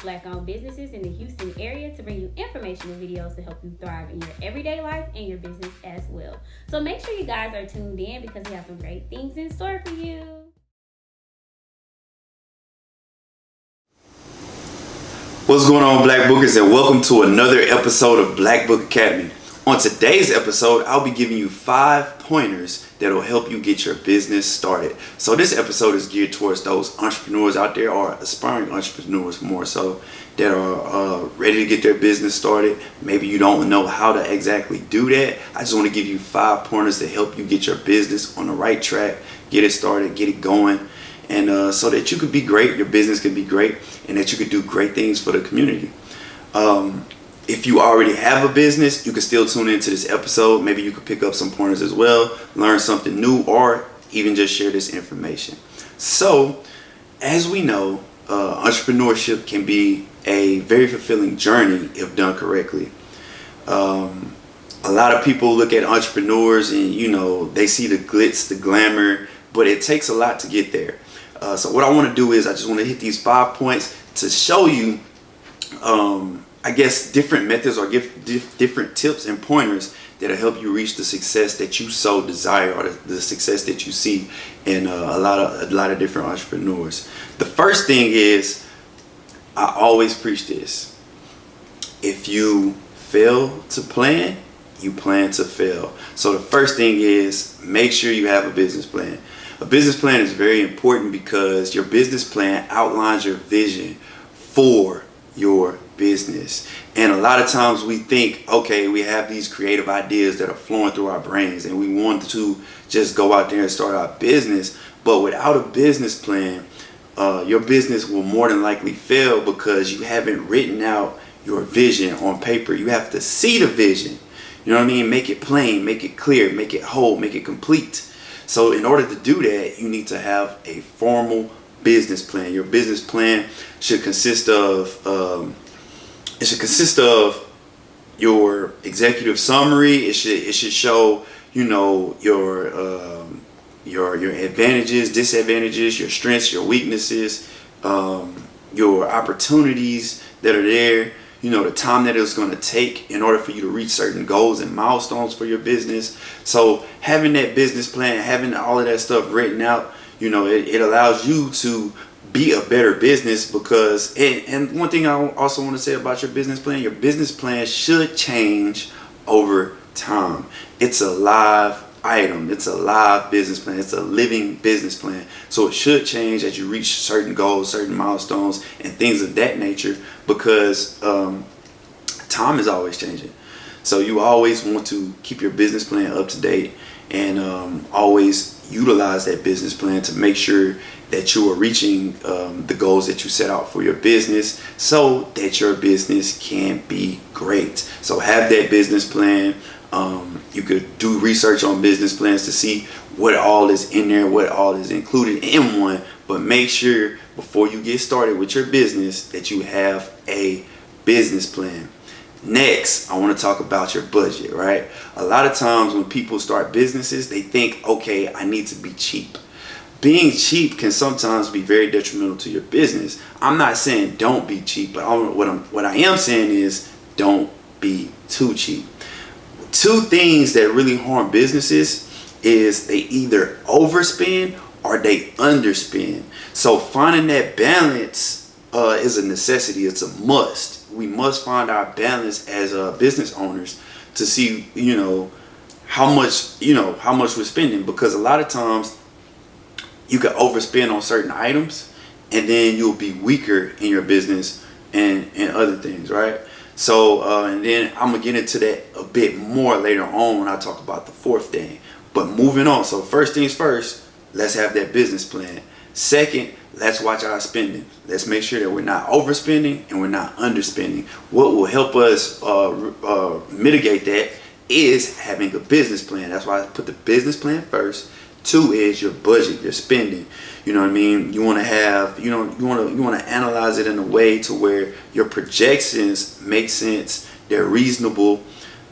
Black-owned businesses in the Houston area to bring you informational videos to help you thrive in your everyday life and your business as well. So make sure you guys are tuned in because we have some great things in store for you. What's going on, Black Bookers, and welcome to another episode of Black Book Academy. On today's episode, I'll be giving you 5 pointers that will help you get your business started. So this episode is geared towards those entrepreneurs out there, or aspiring entrepreneurs more so, that are ready to get their business started. Maybe you don't know how to exactly do that. I just want to give you 5 pointers to help you get your business on the right track, get it started, get it going, and so that you could be great, your business could be great, and that you could do great things for the community. If you already have a business, you can still tune into this episode. Maybe you could pick up some pointers as well, learn something new, or even just share this information. So, as we know, entrepreneurship can be a very fulfilling journey if done correctly. A lot of people look at entrepreneurs and, they see the glitz, the glamour, but it takes a lot to get there. So what I want to do is I just want to hit these 5 points to show you different methods or different tips and pointers that'll help you reach the success that you so desire, or the success that you see in a lot of different entrepreneurs. The first thing is, I always preach this: if you fail to plan, you plan to fail. So the first thing is, make sure you have a business plan. A business plan is very important because your business plan outlines your vision for your business. And a lot of times we think, okay, we have these creative ideas that are flowing through our brains and we want to just go out there and start our business. But without a business plan, your business will more than likely fail because you haven't written out your vision on paper. You have to see the vision. You know what I mean? Make it plain, make it clear, make it whole, make it complete. So in order to do that, you need to have a formal business plan. Your business plan should consist of your executive summary. It should show your advantages, disadvantages, your strengths, your weaknesses, your opportunities that are there. The time that it's going to take in order for you to reach certain goals and milestones for your business. So having that business plan, having all of that stuff written out, it allows you to be a better business because, and one thing I also want to say about your business plan should change over time. It's a live item. It's a live business plan. It's a living business plan. So it should change as you reach certain goals, certain milestones, and things of that nature, because time is always changing. So you always want to keep your business plan up to date and always utilize that business plan to make sure that you are reaching the goals that you set out for your business so that your business can be great. So have that business plan. You could do research on business plans to see what all is in there, what all is included in one, but make sure before you get started with your business that you have a business plan. Next, I want to talk about your budget, right? A lot of times when people start businesses, they think, okay, I need to be cheap. Being cheap can sometimes be very detrimental to your business. I'm not saying don't be cheap, but what I am saying is don't be too cheap. 2 things that really harm businesses is they either overspend or they underspend. So finding that balance is a necessity. It's a must. We must find our balance as business owners to see, how much we're spending, because a lot of times you can overspend on certain items and then you'll be weaker in your business and other things, right? So, and then I'm going to get into that a bit more later on when I talk about the 4th thing. But moving on. So first things first, let's have that business plan. Second, let's watch our spending. Let's make sure that we're not overspending and we're not underspending. What will help us mitigate that is having a business plan. That's why I put the business plan first. 2 is your budget, your spending. You know what I mean? You want to have, you want to analyze it in a way to where your projections make sense, they're reasonable,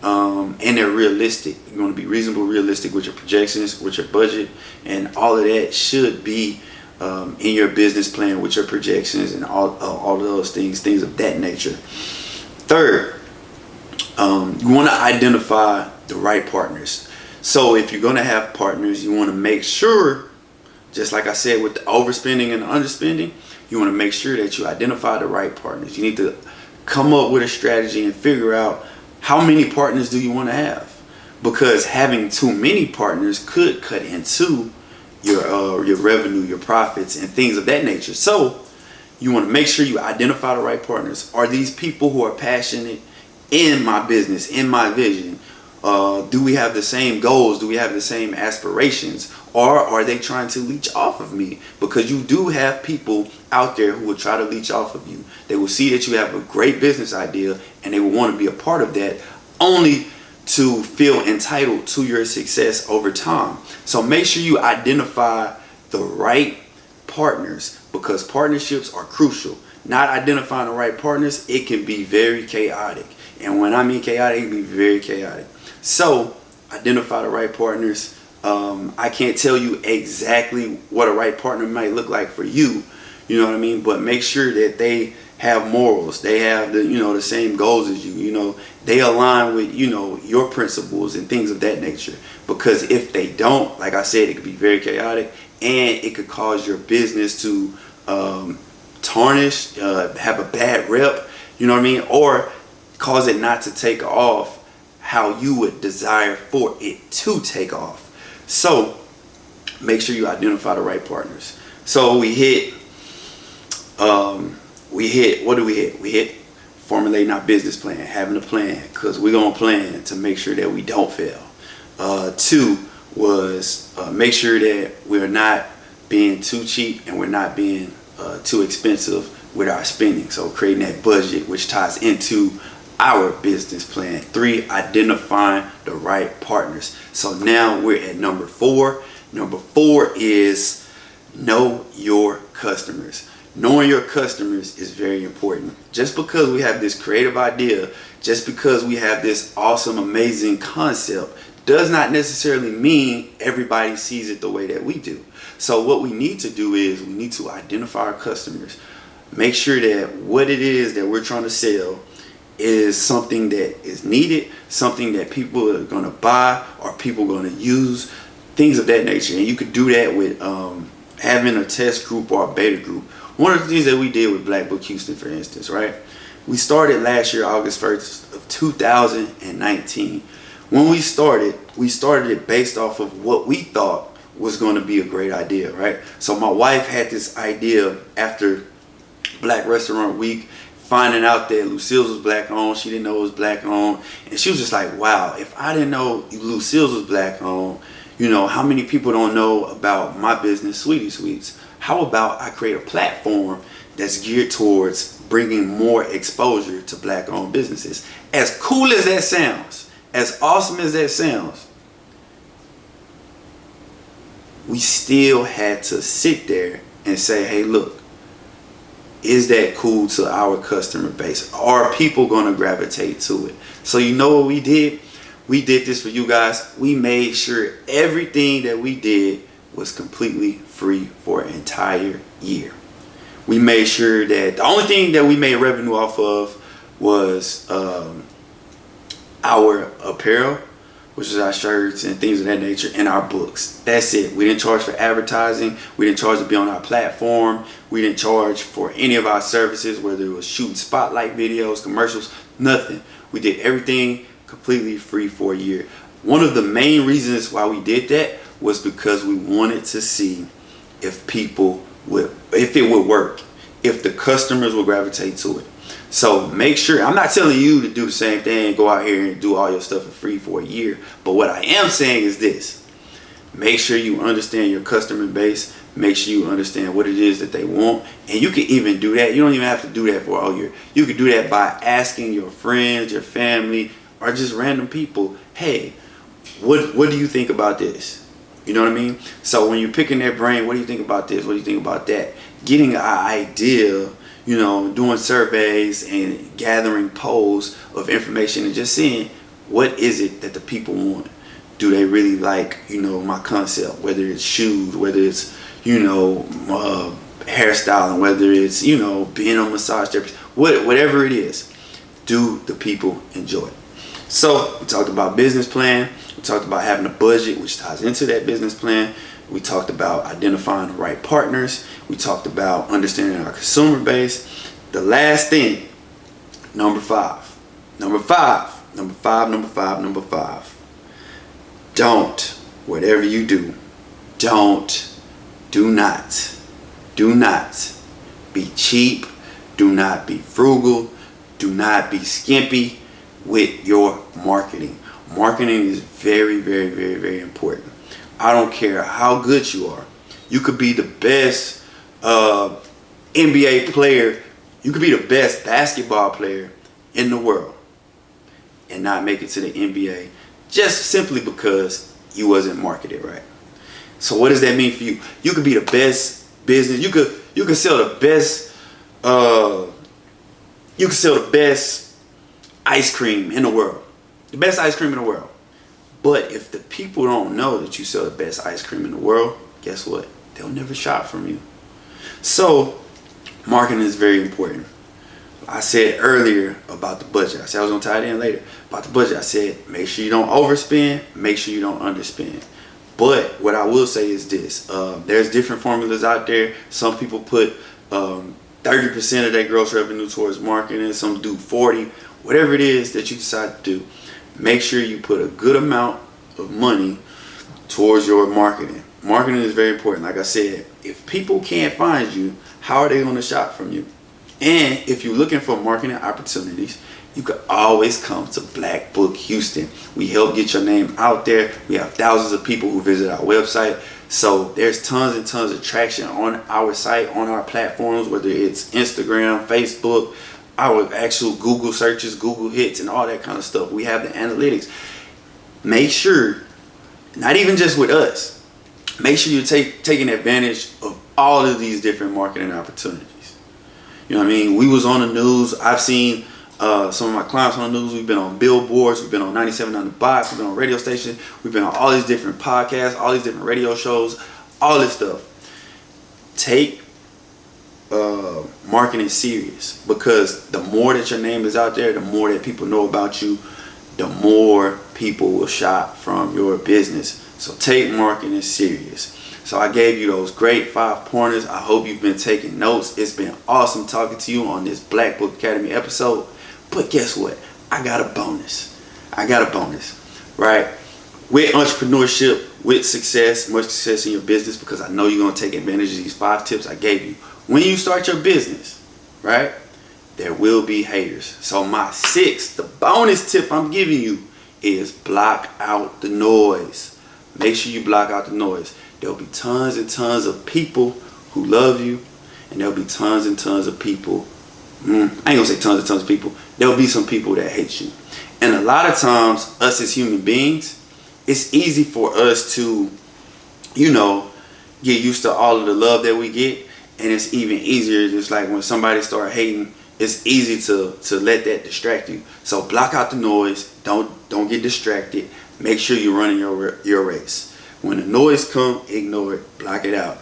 and they're realistic. You want to be reasonable, realistic with your projections, with your budget, and all of that should be in your business plan with your projections and all of those things of that nature. Third, you want to identify the right partners. So if you're going to have partners, you want to make sure, just like I said with the overspending and the underspending, you want to make sure that you identify the right partners. You need to come up with a strategy and figure out how many partners do you want to have, because having too many partners could cut into your revenue, your profits, and things of that nature. So you want to make sure you identify the right partners. Are these people who are passionate in my business, in my vision? Do we have the same goals? Do we have the same aspirations? Or are they trying to leech off of me? Because you do have people out there who will try to leech off of you. They will see that you have a great business idea and they will want to be a part of that, only to feel entitled to your success over time. So make sure you identify the right partners, because partnerships are crucial. Not identifying the right partners, it can be very chaotic. And when I mean chaotic, it can be very chaotic. So identify the right partners. I can't tell you exactly what a right partner might look like for you, you know what I mean? But make sure that they have morals, they have the same goals as you, they align with your principles and things of that nature. Because if they don't, like I said, it could be very chaotic, and it could cause your business to tarnish, have a bad rep, you know what I mean, or cause it not to take off how you would desire for it to take off. So make sure you identify the right partners. So we hit what do we hit? We hit formulating our business plan, having a plan, because we're gonna plan to make sure that we don't fail. 2 was make sure that we're not being too cheap and we're not being too expensive with our spending. So creating that budget, which ties into our business plan. 3, identifying the right partners. So now we're at number 4. Number 4 is know your customers. Knowing your customers is very important. Just because we have this creative idea, just because we have this awesome, amazing concept, does not necessarily mean everybody sees it the way that we do. So what we need to do is we need to identify our customers. Make sure that what it is that we're trying to sell is something that is needed, something that people are going to buy or people are going to use, things of that nature. And you could do that with having a test group or a beta group. One of the things that we did with Black Book Houston, for instance, right? We started last year, August 1st of 2019. When we started it based off of what we thought was going to be a great idea, right? So my wife had this idea after Black Restaurant Week, finding out that Lucille's was Black owned. She didn't know it was Black owned. And she was just like, wow, if I didn't know Lucille's was Black owned, how many people don't know about my business, Sweetie Sweets? How about I create a platform that's geared towards bringing more exposure to Black owned businesses? As cool as that sounds, as awesome as that sounds, we still had to sit there and say, hey, look, is that cool to our customer base? Are people going to gravitate to it? So you know what we did? We did this for you guys. We made sure everything that we did was completely free for an entire year. We made sure that the only thing that we made revenue off of was our apparel, which is our shirts and things of that nature, and our books. That's it. We didn't charge for advertising. We didn't charge to be on our platform. We didn't charge for any of our services, whether it was shooting spotlight videos, commercials, nothing. We did everything completely free for a year. One of the main reasons why we did that was because we wanted to see if it would work, if the customers would gravitate to it. So make sure, I'm not telling you to do the same thing, go out here and do all your stuff for free for a year. But what I am saying is this: make sure you understand your customer base, make sure you understand what it is that they want. And you can even do that. You don't even have to do that for all year. You can do that by asking your friends, your family, or just random people, hey, what do you think about this? You know what I mean? So when you're picking their brain, what do you think about this? What do you think about that? Getting an idea, doing surveys and gathering polls of information and just seeing what is it that the people want. Do they really like, my concept, whether it's shoes, whether it's, hairstyling, whether it's, being a massage therapist, whatever it is, do the people enjoy it? So we talked about business plan. We talked about having a budget, which ties into that business plan. We talked about identifying the right partners. We talked about understanding our consumer base. The last thing, number five. Don't, whatever you do, do not be cheap. Do not be frugal. Do not be skimpy with your marketing. Marketing is very, very, very, very important. I don't care how good you are. You could be the best NBA player. You could be the best basketball player in the world and not make it to the NBA just simply because you wasn't marketed right. So what does that mean for you? You could be the best business. You could sell the best. You could sell the best ice cream in the world. The best ice cream in the world. But if the people don't know that you sell the best ice cream in the world, guess what? They'll never shop from you. So marketing is very important. I said earlier about the budget. I said I was going to tie it in later. About the budget, I said make sure you don't overspend. Make sure you don't underspend. But what I will say is this. There's different formulas out there. Some people put 30% of their gross revenue towards marketing. Some do 40. Whatever it is that you decide to do, make sure you put a good amount of money towards your marketing. Marketing is very important. Like I said, if people can't find you, how are they going to shop from you? And if you're looking for marketing opportunities, you can always come to Black Book Houston. We help get your name out there. We have thousands of people who visit our website. So there's tons and tons of traction on our site, on our platforms, whether it's Instagram, Facebook, our actual Google searches, Google hits, and all that kind of stuff. We have the analytics. Make sure, not even just with us, make sure you're taking advantage of all of these different marketing opportunities. You know what I mean? We was on the news. I've seen some of my clients on the news. We've been on billboards. We've been on 97 on the box. We've been on radio stations. We've been on all these different podcasts, all these different radio shows, all this stuff. Take marketing serious, because the more that your name is out there, the more that people know about you, the more people will shop from your business. So take marketing serious. So I gave you those great 5 pointers. I hope you've been taking notes. It's been awesome talking to you on this Black Book Academy episode. But guess what? I got a bonus, right? With entrepreneurship, with success, much success in your business, because I know you're going to take advantage of these 5 tips I gave you. When you start your business, right, there will be haters. So my 6th, the bonus tip I'm giving you is block out the noise. Make sure you block out the noise. There'll be tons and tons of people who love you, and there'll be tons and tons of people. I ain't gonna say tons and tons of people. There'll be some people that hate you. And a lot of times, us as human beings, it's easy for us to, get used to all of the love that we get. And it's even easier, just like when somebody start hating, it's easy to let that distract you. So block out the noise. Don't get distracted. Make sure you're running your race. When the noise comes, ignore it. Block it out.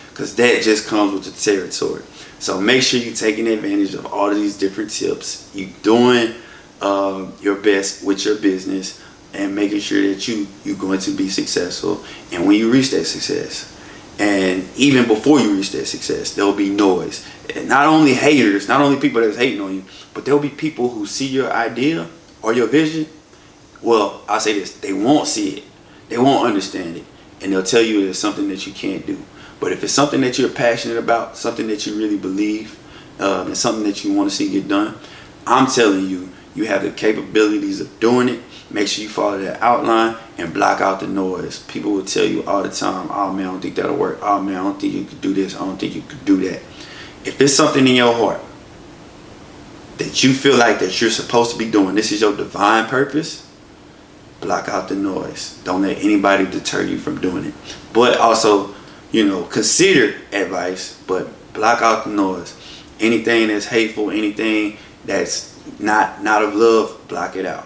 Because that just comes with the territory. So make sure you're taking advantage of all of these different tips. You're doing your best with your business and making sure that you're going to be successful. And when you reach that success, and even before you reach that success, there'll be noise. And not only haters, not only people that's hating on you, but there'll be people who see your idea or your vision. Well, I'll say this, they won't see it. They won't understand it. And they'll tell you it's something that you can't do. But if it's something that you're passionate about, something that you really believe, and something that you want to see get done, I'm telling you, you have the capabilities of doing it. Make sure you follow that outline and block out the noise. People will tell you all the time, oh man, I don't think that'll work. Oh man, I don't think you could do this. I don't think you could do that. If it's something in your heart that you feel like that you're supposed to be doing, this is your divine purpose, block out the noise. Don't let anybody deter you from doing it. But also, consider advice, but block out the noise. Anything that's hateful, anything that's not of love, block it out.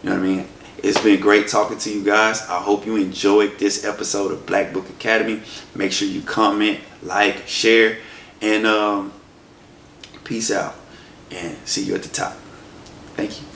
You know what I mean? It's been great talking to you guys. I hope you enjoyed this episode of Black Book Academy. Make sure you comment, like, share, and peace out. And see you at the top. Thank you.